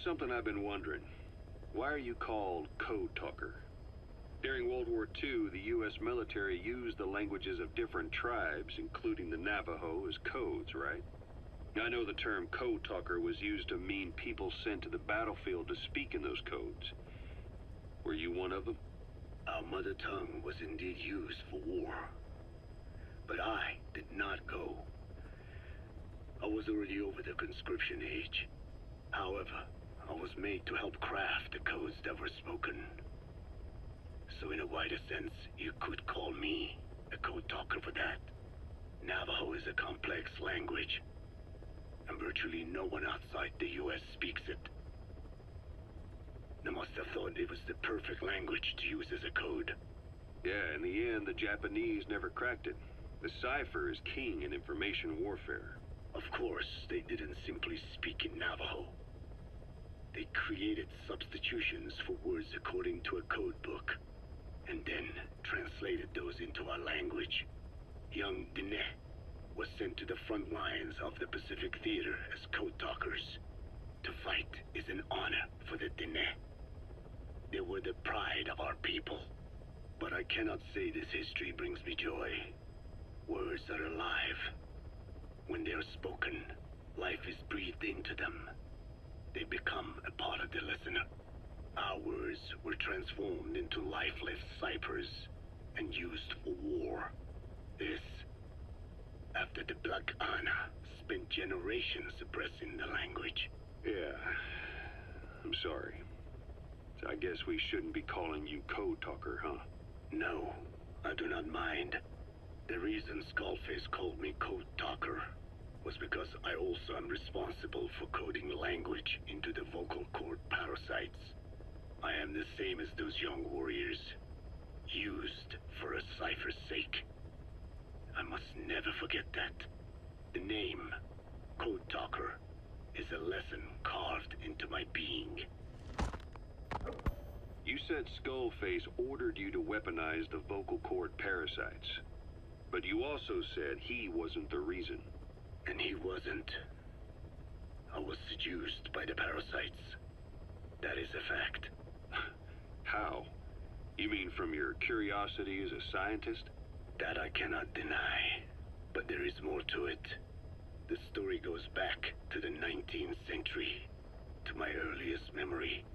something I've been wondering. Why are you called Code Talker? During World War II, the U.S. military used the languages of different tribes, including the Navajo, as codes, right? I know the term Code Talker was used to mean people sent to the battlefield to speak in those codes. Were you one of them? Our mother tongue was indeed used for war. But I did not go. I was already over the conscription age. However, I was made to help craft the codes that were spoken. So in a wider sense, you could call me a code talker for that. Navajo is a complex language, and virtually no one outside the US speaks it. They must have thought it was the perfect language to use as a code. Yeah, in the end, the Japanese never cracked it. The cipher is king in information warfare. Of course, they didn't simply speak in Navajo. They created substitutions for words according to a code book, and then translated those into our language. Young Diné was sent to the front lines of the Pacific Theater as code talkers. To fight is an honor for the Diné. They were the pride of our people. But I cannot say this history brings me joy. Words are alive. When they are spoken, life is breathed into them. They become a part of the listener. Our words were transformed into lifeless ciphers and used for war. This, after the Black Ana spent generations suppressing the language. Yeah, I'm sorry. So I guess we shouldn't be calling you Code Talker, huh? No, I do not mind. The reason Skullface called me Code Talker was because I also am responsible for coding language into the vocal cord parasites. I am the same as those young warriors, used for a cipher's sake. I must never forget that. The name, Code Talker, is a lesson carved into my being. You said Skullface ordered you to weaponize the vocal cord parasites. But you also said he wasn't the reason. And he wasn't. I was seduced by the parasites. That is a fact. How? You mean from your curiosity as a scientist? That I cannot deny. But there is more to it. The story goes back to the 19th century, to my earliest memory.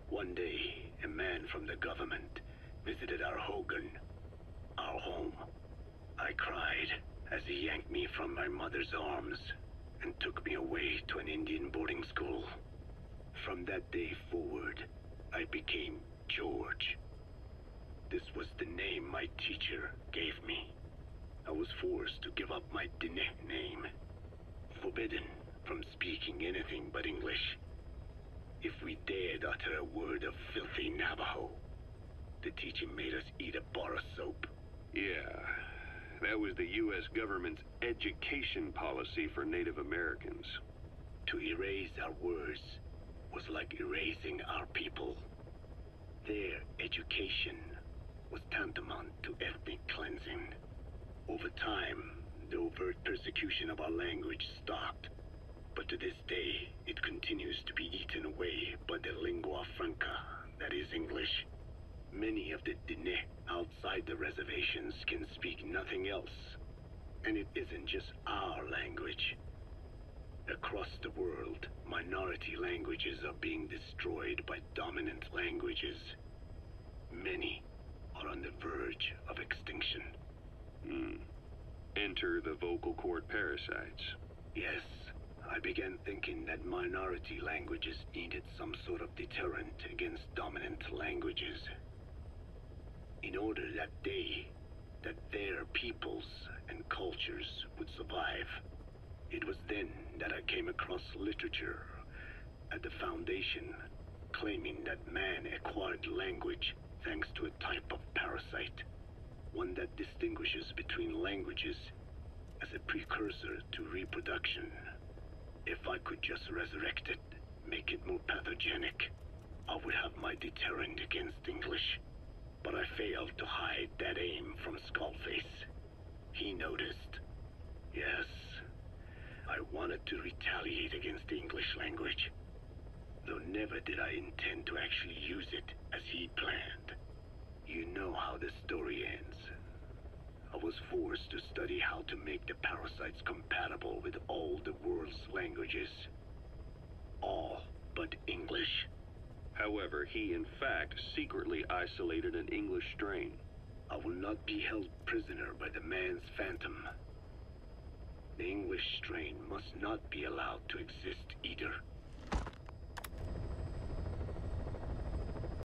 One day, a man from the government visited our Hogan, our home. I cried as he yanked me from my mother's arms and took me away to an Indian boarding school. From that day forward, I became George. This was the name my teacher gave me. I was forced to give up my Diné name, forbidden from speaking anything but English. If we dared utter a word of filthy Navajo, the teacher made us eat a bar of soap. Yeah, that was the U.S. government's education policy for Native Americans. To erase our words was like erasing our people. Their education was tantamount to ethnic cleansing. Over time, the overt persecution of our language stopped. But to this day, it continues to be eaten away by the lingua franca, that is English. Many of the Diné outside the reservations can speak nothing else. And it isn't just our language. Across the world, minority languages are being destroyed by dominant languages. Many are on the verge of extinction. Enter the vocal cord parasites. Yes. I began thinking that minority languages needed some sort of deterrent against dominant languages. In order that their peoples and cultures would survive. It was then that I came across literature at the Foundation claiming that man acquired language thanks to a type of parasite, one that distinguishes between languages as a precursor to reproduction. If I could just resurrect it, make it more pathogenic, I would have my deterrent against English. But I failed to hide that aim from Skullface. He noticed. Yes, I wanted to retaliate against the English language. though never did I intend to actually use it as he planned. You know how the story ends. I was forced to study how to make the parasites compatible with all the world's languages. All but English. However, he in fact secretly isolated an English strain. I will not be held prisoner by the man's phantom. The English strain must not be allowed to exist either.